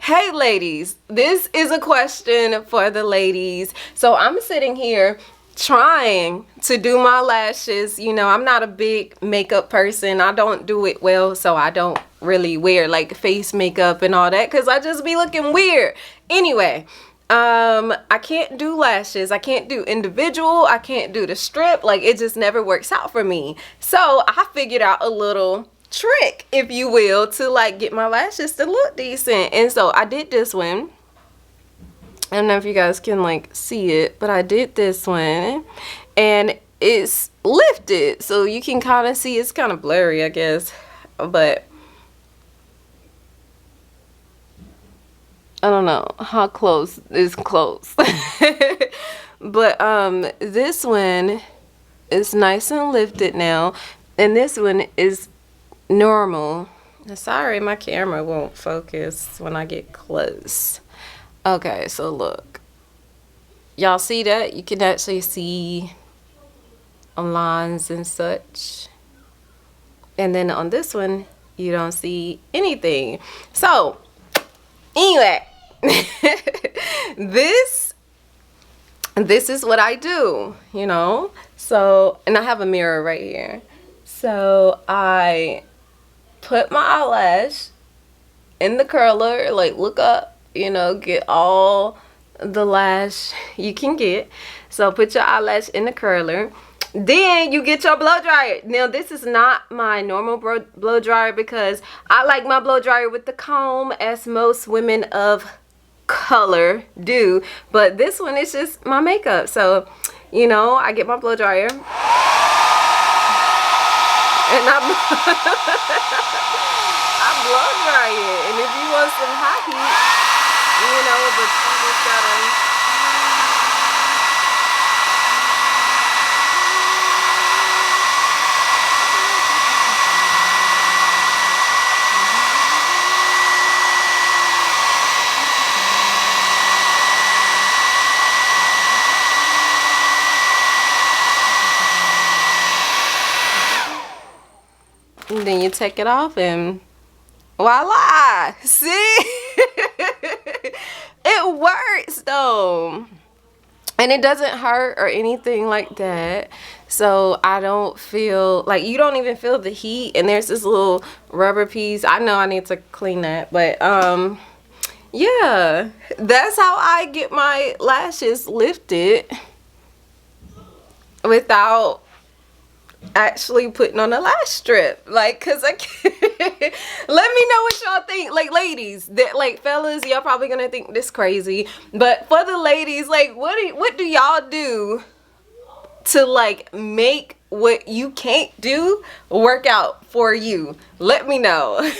Hey ladies, this is a question for the ladies. So I'm sitting here trying to do my lashes. You know, I'm not a big makeup person. I don't do it well, so I don't really wear like face makeup and all that because I just be looking weird. Anyway, I can't do lashes. I can't do individual. I can't do the strip. Like, it just never works out for me. So I figured out a little trick, if you will, to like get my lashes to look decent. And so I did this one. I don't know if you guys can like see it, but I did this one and it's lifted, so you can kind of see. It's kind of blurry, I guess, but I don't know how close is close. But this one is nice and lifted now, and this one is normal. Sorry, my camera won't focus when I get close. Okay, so look, y'all see that? You can actually see lines and such, and then on this one you don't see anything. So anyway, this is what I do, you know. So, and I have a mirror right here, so I put my eyelash in the curler, like look up, you know, get all the lash you can get. So put your eyelash in the curler, then you get your blow dryer. Now this is not my normal blow dryer because I like my blow dryer with the comb, as most women of color do, but this one is just my makeup. So, you know, I get my blow dryer and I blow dry it. And if you want some hot heat, you know, but you just gotta. And then you take it off and voila! See? It works though. And it doesn't hurt or anything like that. So I don't feel like, you don't even feel the heat. And there's this little rubber piece. I know I need to clean that, but yeah, that's how I get my lashes lifted without actually putting on a lash strip. Like, cause I can't. Let me know what y'all think. Like, ladies, that, like, fellas, y'all probably gonna think this crazy, but for the ladies, like, what do y'all do to like make what you can't do work out for you? Let me know.